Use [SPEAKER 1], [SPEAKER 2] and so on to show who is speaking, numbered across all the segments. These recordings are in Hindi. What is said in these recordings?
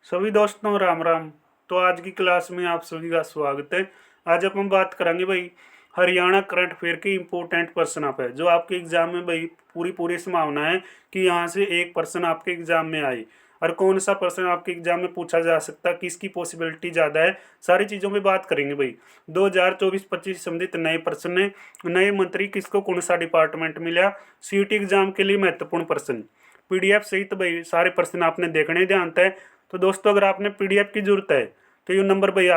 [SPEAKER 1] सभी दोस्तों राम राम। तो आज की क्लास में आप सभी का स्वागत है। आज अपन बात करेंगे भाई हरियाणा करंट अफेयर के इम्पोर्टेंट प्रश्न आप है जो आपके एग्जाम में भाई पूरी पूरी संभावना है कि यहाँ से एक प्रश्न आपके एग्जाम में आए। और कौन सा प्रश्न आपके एग्जाम में पूछा जा सकता है, किसकी पॉसिबिलिटी ज़्यादा है, सारी चीज़ों पे बात करेंगे भाई। 2024-25 संबंधित नए प्रश्न है। नए मंत्री किसको कौन सा डिपार्टमेंट मिला, सीईटी एग्जाम के लिए महत्वपूर्ण प्रश्न, पीडीएफ सहित भाई सारे प्रश्न आपने देखने ध्यान है। तो दोस्तों अगर आपने पीडीएफ की जरूरत है तो ये नंबर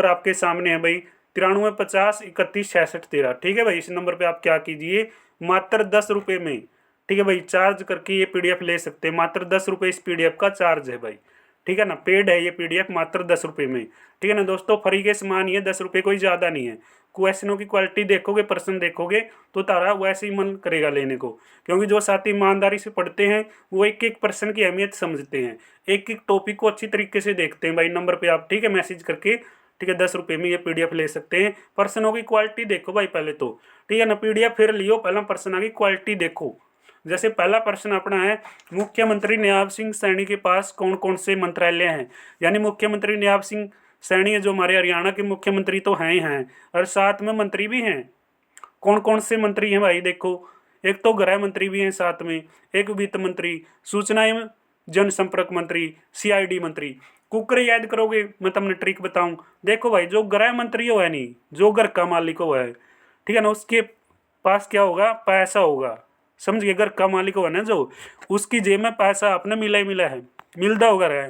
[SPEAKER 1] आपके सामने है भाई, 9350 31 66 13। ठीक है भाई, इस नंबर पे आप क्या कीजिए, मात्र 10 रुपये में, ठीक है भाई, चार्ज करके ये पीडीएफ ले सकते हैं। मात्र 10 रुपये इस पीडीएफ का चार्ज है भाई, ठीक है ना, पेड है ये पीडीएफ मात्र 10 रुपये में। ठीक है ना दोस्तों, फ्री के समान ही है, 10 रुपये कोई ज़्यादा नहीं है। क्वेश्चनों की क्वालिटी देखोगे, प्रश्न देखोगे तो तारा वैसे ही मन करेगा लेने को, क्योंकि जो साथी ईमानदारी से पढ़ते हैं वो एक एक प्रश्न की अहमियत समझते हैं, एक एक टॉपिक को अच्छी तरीके से देखते हैं भाई। नंबर पे आप, ठीक है, मैसेज करके, ठीक है, 10 रुपये में ये पीडीएफ ले सकते हैं। प्रश्नों की क्वालिटी देखो भाई पहले तो, ठीक है ना, पीडीएफ फिर लियो, पहला प्रश्न की क्वालिटी देखो। जैसे पहला प्रश्न अपना है, मुख्यमंत्री नियाब सिंह सैनी के पास कौन कौन से मंत्रालय हैं। यानी मुख्यमंत्री नियाब सिंह सैनी है जो हमारे हरियाणा के मुख्यमंत्री तो हैं ही हैं, और साथ में मंत्री भी हैं। कौन कौन से मंत्री हैं भाई देखो, एक तो गृह मंत्री भी हैं साथ में, एक वित्त मंत्री, सूचना एवं जनसंपर्क मंत्री, सीआईडी मंत्री। कुकर याद करोगे, मैं तुमने ट्रिक बताऊं। देखो भाई, जो गृह मंत्री हो है नहीं, जो घर का मालिक हो है, ठीक है ना, उसके पास क्या होगा, पैसा होगा। समझ गए, घर का मालिक हो है ना जो, उसकी जेब में पैसा आपने मिला ही मिला है, मिलता होगा रहा,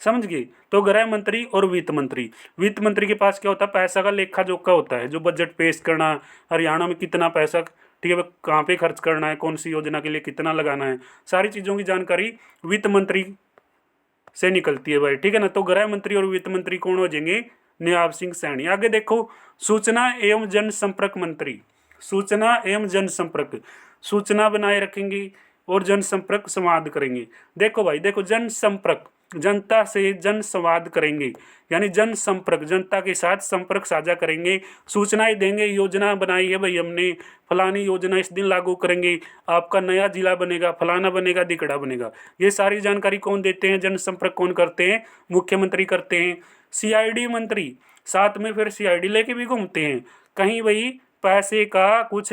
[SPEAKER 1] समझ गए। तो गृह मंत्री और वित्त मंत्री, वित्त मंत्री के पास क्या होता है, पैसा का लेखा जोखा होता है, जो बजट पेश करना, हरियाणा में कितना पैसा, ठीक है, कहाँ पे खर्च करना है, कौन सी योजना के लिए कितना लगाना है, सारी चीज़ों की जानकारी वित्त मंत्री से निकलती है भाई। ठीक है ना, तो गृह मंत्री और वित्त मंत्री कौन हो जाएंगे, नियाब सिंह सैनी। आगे देखो, सूचना एवं जनसंपर्क मंत्री, सूचना एवं जनसंपर्क, सूचना बनाए रखेंगे और जनसंपर्क संवाद करेंगे। देखो भाई, देखो, जनसंपर्क, जनता से जन संवाद करेंगे, यानी जनसंपर्क, जनता के साथ संपर्क साझा करेंगे, सूचनाएं देंगे, योजना बनाई है भाई हमने, फलानी योजना इस दिन लागू करेंगे, आपका नया जिला बनेगा, फलाना बनेगा, दिकड़ा बनेगा। ये सारी जानकारी कौन देते हैं, जनसंपर्क कौन करते हैं, मुख्यमंत्री करते हैं। सीआईडी मंत्री, साथ में फिर सीआईडी लेके भी घूमते हैं, कहीं भाई पैसे का कुछ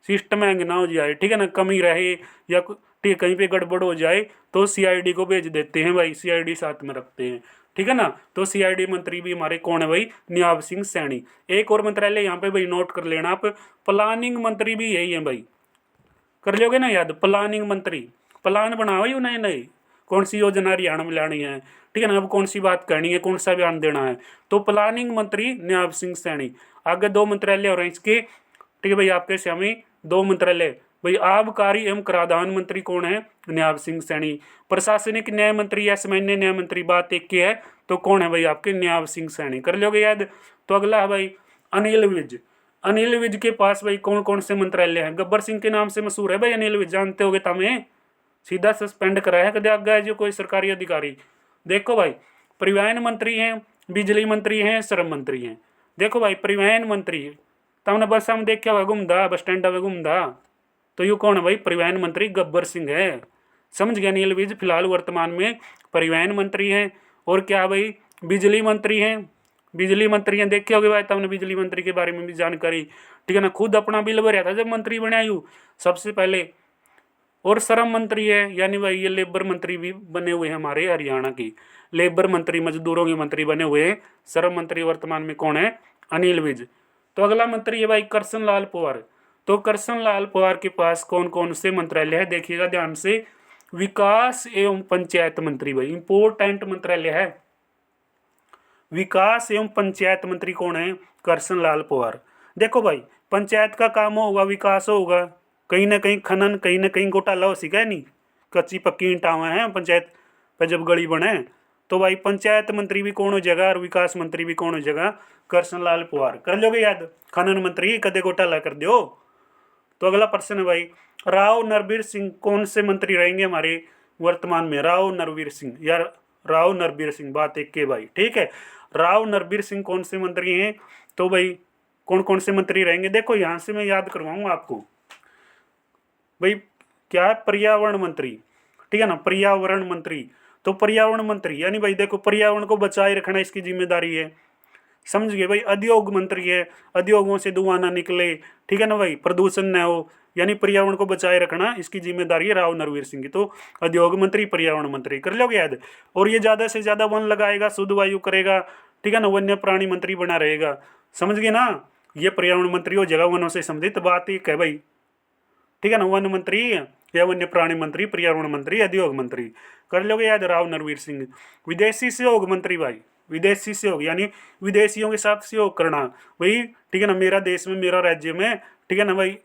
[SPEAKER 1] सिस्टम हैंग ना हो जाए, ठीक है ना, कमी रहे या ठीक है कहीं पे गड़बड़ हो जाए तो सीआईडी को भेज देते हैं भाई, सीआईडी साथ में रखते हैं। ठीक है ना, तो सीआईडी मंत्री भी हमारे कौन है भाई, नियाब सिंह सैनी। एक और मंत्रालय यहाँ पे भाई नोट कर लेना आप, प्लानिंग मंत्री भी यही है भाई, कर लोगे ना याद, प्लानिंग मंत्री, प्लान बनाओ ही नए नए, कौन सी योजना हरियाणा में लानी है, ठीक है ना, अब कौन सी बात करनी है, कौन सा बयान देना है, तो प्लानिंग मंत्री नियाब सिंह सैनी। आगे दो मंत्रालय हो रहे हैं इसके, ठीक है भाई, आपके सामने दो मंत्रालय भाई, आबकारी एवं कराधान मंत्री कौन है, नियाब सिंह सैनी। प्रशासनिक न्याय मंत्री या सामान्य न्याय मंत्री, बात एक की है, तो कौन है भाई आपके, नियाब सिंह सैनी, कर लोगे याद। तो अगला है भाई अनिल विज, अनिल विज के पास भाई कौन कौन से मंत्रालय हैं, गब्बर सिंह के नाम से मशहूर है भाई अनिल विज, जानते होगे तमें, सीधा सस्पेंड कराया है कदे आगे जो कोई सरकारी अधिकारी। देखो भाई, परिवहन मंत्री हैं, बिजली मंत्री हैं, श्रम मंत्री हैं। देखो भाई, परिवहन मंत्री तमने बस हम देख क्या घूमदा, बस स्टैंड में घूमदा, तो ये कौन है भाई, परिवहन मंत्री गब्बर सिंह है। समझ गया, अनिल विज फिलहाल वर्तमान में परिवहन मंत्री हैं। और क्या भाई, बिजली मंत्री हैं, बिजली मंत्री हैं, देखे होगे भाई तुमने बिजली मंत्री के बारे में भी जानकारी, ठीक है ना, खुद अपना बिल भरा था जब मंत्री बने यू सबसे पहले। और श्रम मंत्री है, यानी भाई ये लेबर मंत्री भी बने हुए हैं हमारे हरियाणा की, लेबर मंत्री, मजदूरों के मंत्री बने हुए हैं। श्रम मंत्री वर्तमान में कौन है, अनिल विज। तो अगला मंत्री है भाई करसन लाल पवार। तो करसन लाल पवार के पास कौन कौन से मंत्रालय है, देखिएगा ध्यान से, विकास एवं पंचायत मंत्री भाई, इंपोर्टेंट मंत्रालय है, विकास एवं पंचायत मंत्री कौन है, करसन लाल पवार। देखो भाई, पंचायत का काम होगा, विकास होगा, कहीं ना कहीं खनन, कहीं ना कहीं घोटाला हो सीखा है नहीं, कच्ची पक्की ईंटावें हैं पंचायत पे जब गली बने, तो भाई पंचायत मंत्री भी कौन हो जाएगा और विकास मंत्री भी कौन हो जाएगा, करसन लाल पवार। कर लोगे याद, खनन मंत्री कदे घोटाला कर दो। तो अगला प्रश्न है भाई, राव नरबीर सिंह कौन से मंत्री रहेंगे हमारे वर्तमान में, राव नरबीर सिंह या राव नरबीर सिंह, बात एक के भाई, ठीक है, राव नरबीर सिंह कौन से मंत्री हैं। तो भाई कौन कौन से मंत्री रहेंगे, देखो यहाँ से मैं याद करवाऊंगा आपको भाई, क्या है, पर्यावरण मंत्री, ठीक है ना। पर्यावरण मंत्री, तो पर्यावरण मंत्री यानी भाई देखो पर्यावरण को बचाए रखना इसकी जिम्मेदारी है, समझ गए भाई। उद्योग मंत्री है, उद्योगों से धुआं ना निकले, ठीक है ना भाई, प्रदूषण न हो, यानी पर्यावरण को बचाए रखना इसकी जिम्मेदारी है राव नरवीर सिंह की। तो उद्योग मंत्री, पर्यावरण मंत्री कर लोगे याद। और ये ज्यादा से ज्यादा वन लगाएगा, शुद्ध वायु करेगा, ठीक है ना, वन्य प्राणी मंत्री बना रहेगा, समझ गए ना। ये पर्यावरण मंत्री हो जाएगा, वनों से संबंधित बात एक है भाई, ठीक है ना। वन मंत्री या वन्य प्राणी मंत्री, पर्यावरण मंत्री, उद्योग मंत्री कर लोगे याद राव नरवीर सिंह। विदेशी सहयोग मंत्री भाई, विदेशी सहयोग यानी विदेशियों के साथ सहयोग करना भाई, ठीक है ना। मेरा देश में, मेरा राज्य में, ठीक है ना भाई,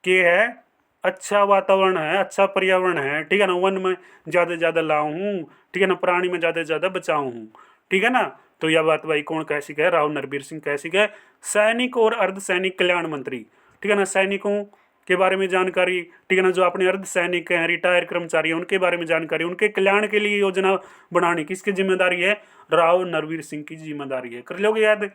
[SPEAKER 1] के है अच्छा वातावरण है, अच्छा पर्यावरण है, ठीक है ना, वन में ज़्यादा से ज़्यादा लाऊं हूँ, ठीक है ना, प्राणी में ज़्यादा से ज़्यादा बचाऊं हूँ, ठीक है ना। तो यह बात भाई कौन कैसी है, राव नरवीर सिंह कैसी है। सैनिक और अर्धसैनिक कल्याण मंत्री, ठीक है ना, सैनिकों के बारे में जानकारी, ठीक है ना, जो अपने अर्धसैनिक हैं, रिटायर कर्मचारी हैं, उनके बारे में जानकारी, उनके कल्याण के लिए योजना बनानी किसकी जिम्मेदारी है, राव नरवीर सिंह की जिम्मेदारी है। कर लोगे याद,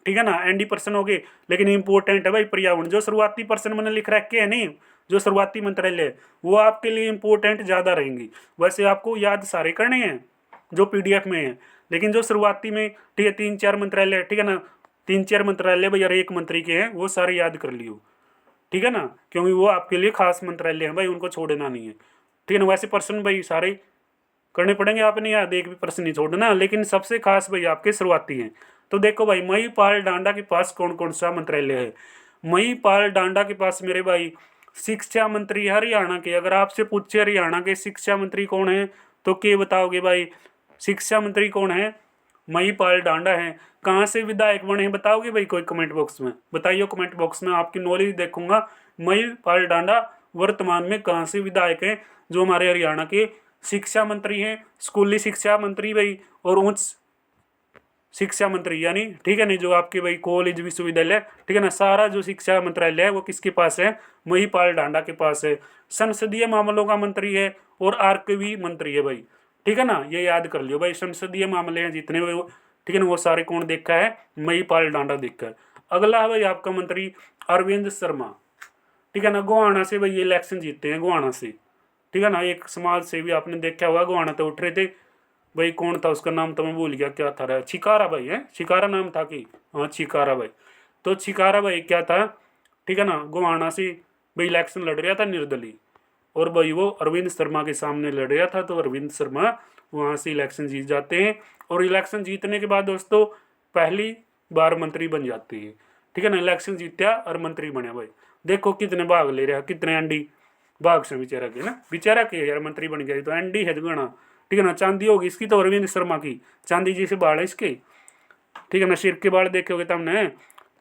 [SPEAKER 1] ठीक है ना। एनडी पर्सन हो गए, लेकिन इंपॉर्टेंट है भाई पर्यावरण, जो शुरुआती पर्सन मैंने लिख रखे है नहीं, जो शुरुआती मंत्रालय है, वो आपके लिए इंपॉर्टेंट ज़्यादा रहेंगी। वैसे आपको याद सारे करने हैं जो पीडीएफ में है, लेकिन जो शुरुआती में, ठीक है, 3-4 मंत्रालय, ठीक है ना, 3-4 मंत्रालय भाई, और एक मंत्री के हैं, वो सारे याद कर लियो, ठीक है ना, क्योंकि वो आपके लिए खास मंत्रालय है भाई, उनको छोड़ना नहीं है, ठीक है ना। वैसे पर्सन भाई सारे करने पड़ेंगे, आपने याद एक भी प्रश्न नहीं छोड़ना, लेकिन सबसे खास भाई आपके शुरुआती हैं। तो देखो भाई, महिपाल डांडा के पास कौन कौन सा मंत्रालय है। महिपाल डांडा के पास मेरे भाई शिक्षा मंत्री है हरियाणा के। अगर आपसे पूछे हरियाणा के शिक्षा मंत्री कौन है, तो क्या बताओगे भाई, शिक्षा मंत्री कौन है, महिपाल डांडा है। कहाँ से विधायक बने हैं बताओगे भाई, कोई कमेंट बॉक्स में बताइए, कमेंट बॉक्स में आपकी नॉलेज देखूंगा। महिपाल डांडा वर्तमान में कहाँ से विधायक हैं, जो हमारे हरियाणा के शिक्षा मंत्री हैं, स्कूली शिक्षा मंत्री भाई, और उच्च शिक्षा मंत्री यानी, ठीक है नहीं, जो आपके भाई कॉलेज विश्वविद्यालय, ठीक है ना, सारा जो शिक्षा मंत्रालय है वो किसके पास है, महिपाल डांडा के पास है। संसदीय मामलों का मंत्री है और आर्कवी मंत्री है भाई, ठीक है ना, ये याद कर लियो भाई। संसदीय मामले हैं जितने वो, ठीक है ना, वो सारे कौन देखा है, महिपाल डांडा देखा है। अगला है भाई आपका मंत्री अरविंद शर्मा, ठीक है ना, गोहाना से भाई ये इलेक्शन जीतते हैं, गोहाना से, ठीक है ना। एक समाज से भी आपने देखा होगा, गोहाना तो उठ रहे थे भाई, कौन था उसका नाम तो मैं भूल गया, क्या था, छिकारा भाई है, छिकारा नाम था कि, हाँ छिकारा भाई। तो छिकारा भाई क्या था, ठीक है ना, गोहाना से भाई इलेक्शन लड़ रहा था निर्दलीय, और भाई वो अरविंद शर्मा के सामने लड़ रहा था, तो अरविंद शर्मा वहाँ से इलेक्शन जीत जाते हैं। और इलेक्शन जीतने के बाद दोस्तों पहली बार मंत्री बन जाते हैं, ठीक है ना। इलेक्शन जीत्या और मंत्री बने भाई, देखो कितने भाग ले रहा, कितने एनडी भाग से बेचारा के ना, बेचारा के यार मंत्री बन गया, तो एनडी है जुगाना, ठीक है ना। चांदी होगी इसकी, तो अरविंद शर्मा की चांदी जी से बाल है इसके, ठीक है ना, सिर के बाल देखे होगे तुमने।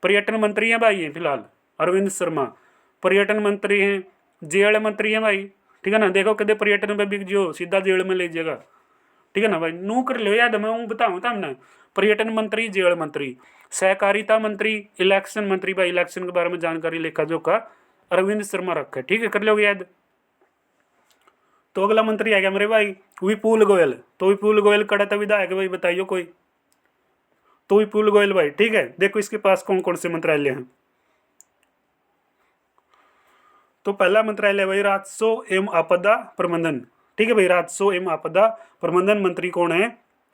[SPEAKER 1] पर्यटन मंत्री हैं भाई ये फिलहाल अरविंद शर्मा, पर्यटन मंत्री हैं, जेल मंत्री हैं भाई, ठीक है ना। देखो कदे पर्यटन पे बिक जो सीधा जेल में ले जाएगा, ठीक है ना भाई, नू कर लो याद, मैं बताऊँ तुमने, पर्यटन मंत्री, जेल मंत्री, सहकारिता मंत्री, इलेक्शन मंत्री भाई, इलेक्शन के बारे में जानकारी लेखा जोखा अरविंद शर्मा रखा है, ठीक है, कर लोगे याद। तो अगला मंत्री आ गया मेरे भाई विपुल गोयल। तो विपुल गोयल कड़ा था विधायक भाई, बताइए कोई। तो विपुल गोयल भाई, ठीक है, देखो इसके पास कौन कौन से मंत्रालय हैं। तो पहला मंत्रालय भाई राजस्व एवं आपदा प्रबंधन, ठीक है भाई, राजस्व एवं आपदा प्रबंधन मंत्री कौन है,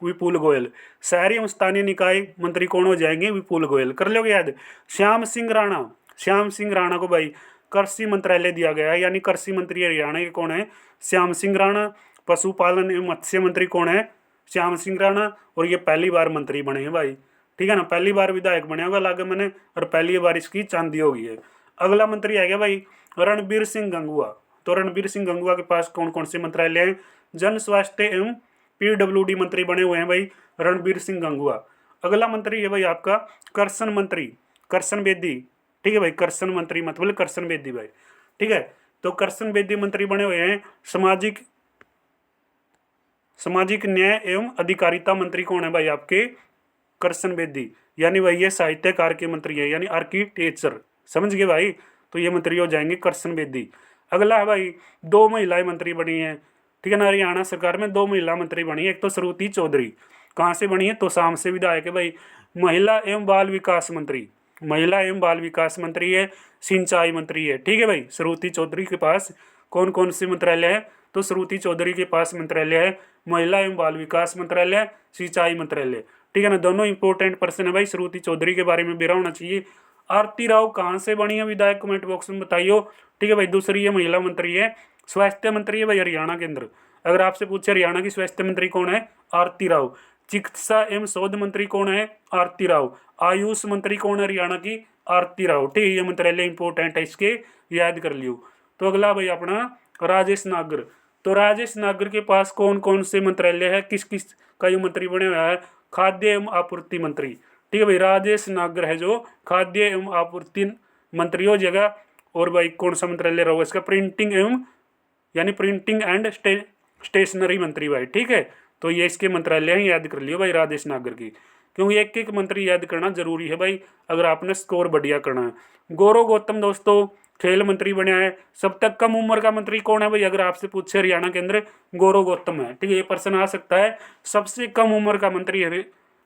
[SPEAKER 1] विपुल गोयल। शहरी एवं स्थानीय निकाय मंत्री कौन हो जाएंगे, विपुल गोयल, कर लोगे याद। श्याम सिंह राणा, श्याम सिंह राणा को भाई कृषि मंत्रालय दिया गया है, यानी कृषि मंत्री हरियाणा के कौन है, श्याम सिंह राणा। पशुपालन एवं मत्स्य मंत्री कौन है, श्याम सिंह राणा, और ये पहली बार मंत्री बने हैं भाई, ठीक है ना, पहली बार विधायक बने होगा लागे मैंने, और पहली बार इसकी चांदी होगी है। अगला मंत्री आ गया भाई रणबीर सिंह गंगुआ। तो रणबीर सिंह गंगुआ के पास कौन कौन से मंत्रालय हैं, जन स्वास्थ्य एवं पीडब्ल्यूडी मंत्री बने हुए हैं भाई रणबीर सिंह गंगुआ। अगला मंत्री है भाई आपका करसन मंत्री, करसन बेदी, ठीक है भाई, करसन मंत्री मतलब करसन बेदी भाई, ठीक है। तो करसन बेदी मंत्री बने हुए हैं सामाजिक न्याय एवं अधिकारिता मंत्री कौन है भाई आपके, करसन बेदी, यानी भाई ये साहित्यकार के मंत्री है, यानी आर्किटेक्चर, समझ गए भाई। तो ये मंत्री हो जाएंगे करसन बेदी। अगला है भाई 2 महिलाएं मंत्री बनी हैं, ठीक है ना, हरियाणा सरकार में 2 महिला मंत्री बनी है। एक तो श्रुति चौधरी, कहाँ से बनी है, तो शाम से विधायक है भाई। महिला एवं बाल विकास मंत्री, महिला एवं बाल विकास मंत्री है, सिंचाई मंत्री है, ठीक है भाई। श्रुति चौधरी के पास कौन कौन से मंत्रालय है, तो श्रुति चौधरी के पास मंत्रालय है महिला एवं बाल विकास मंत्रालय, सिंचाई मंत्रालय, ठीक है ना। दोनों इंपॉर्टेंट पर्सन है भाई, श्रुति चौधरी के बारे में बेरा होना चाहिए। आरती राव कहाँ से बनी है विधायक, कमेंट बॉक्स में बताइए, ठीक है भाई। दूसरी ये महिला मंत्री है, स्वास्थ्य मंत्री है भाई हरियाणा के अंदर। अगर आपसे पूछे हरियाणा की स्वास्थ्य मंत्री कौन है, आरती राव। चिकित्सा एवं शोध मंत्री कौन है, आरती राव। आयुष मंत्री कौन है हरियाणा की, आरती राव, ठीक है। ये मंत्रालय इंपॉर्टेंट है, इसके याद कर लियो। तो अगला भाई अपना राजेश नागर। तो राजेश नागर के पास कौन कौन से मंत्रालय है, किस किस का ये मंत्री बने हुआ है, खाद्य एवं आपूर्ति मंत्री, ठीक है भाई। राजेश नागर है जो खाद्य एवं आपूर्ति मंत्री हो जाएगा। और भाई कौन सा मंत्रालय रहा इसका, प्रिंटिंग एवं यानी प्रिंटिंग एंड स्टेशनरी मंत्री भाई, ठीक है। तो ये इसके मंत्रालय हैं, याद कर लियो भाई राजेश नागर की, क्योंकि एक एक मंत्री याद करना जरूरी है भाई अगर आपने स्कोर बढ़िया करना है। गौरव गौतम दोस्तों खेल मंत्री बना है। सब तक कम उम्र का मंत्री कौन है भाई, अगर आपसे पूछे हरियाणा के अंदर गौरव गौतम है, ठीक है। ये प्रश्न आ सकता है, सबसे कम उम्र का मंत्री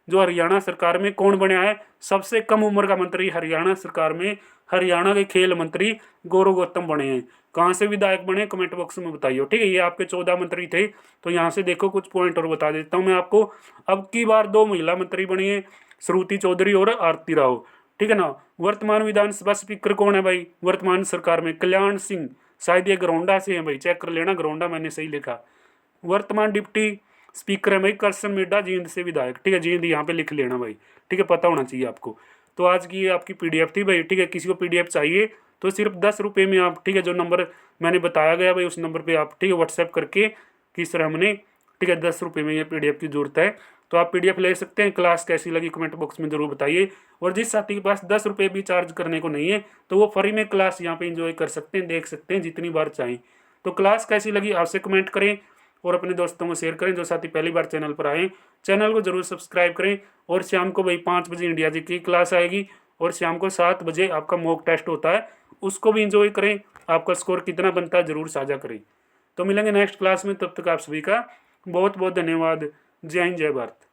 [SPEAKER 1] जो हरियाणा सरकार में कौन बना है, सबसे कम उम्र का मंत्री हरियाणा सरकार में हरियाणा के खेल मंत्री गौरव गौतम बने हैं। कहाँ से विधायक बने कमेंट बॉक्स में बताइए, ठीक है। ये आपके 14 मंत्री थे, तो यहाँ से देखो कुछ पॉइंट और बता देता हूँ मैं आपको। अब की बार 2 महिला मंत्री बनी है, श्रुति चौधरी और आरती राव, ठीक है ना। वर्तमान विधानसभा स्पीकर कौन है भाई वर्तमान सरकार में, कल्याण सिंह, शायद ये गरौंडा से है भाई, चेक कर लेना, गरौंडा मैंने सही लिखा। वर्तमान डिप्टी स्पीकर है भाई करसन मिड्डा, जींद से विधायक, ठीक है। जींद यहाँ पे लिख लेना भाई, ठीक है, पता होना चाहिए आपको। तो आज की आपकी पीडीएफ थी भाई, ठीक है। किसी को पीडीएफ चाहिए तो सिर्फ 10 रुपये में आप, ठीक है, जो नंबर मैंने बताया गया भाई उस नंबर पे आप, ठीक है, व्हाट्सएप करके किस तरह हमने, ठीक है, 10 रुपये में ये पीडीएफ की जरूरत है, तो आप पीडीएफ ले सकते हैं। क्लास कैसी लगी कमेंट बॉक्स में जरूर बताइए। और जिस साथी के पास 10 रुपये भी चार्ज करने को नहीं है तो वो फ्री में क्लास यहाँ पे एंजॉय कर सकते हैं, देख सकते हैं जितनी बार चाहें। तो क्लास कैसी लगी आपसे कमेंट करें और अपने दोस्तों को शेयर करें। जो साथी पहली बार चैनल पर आए चैनल को जरूर सब्सक्राइब करें। और शाम को भाई 5 बजे इंडिया जी की क्लास आएगी और शाम को 7 बजे आपका मॉक टेस्ट होता है, उसको भी इंजॉय करें। आपका स्कोर कितना बनता है जरूर साझा करें। तो मिलेंगे नेक्स्ट क्लास में, तब तक आप सभी का बहुत बहुत धन्यवाद। जय हिंद, जय भारत।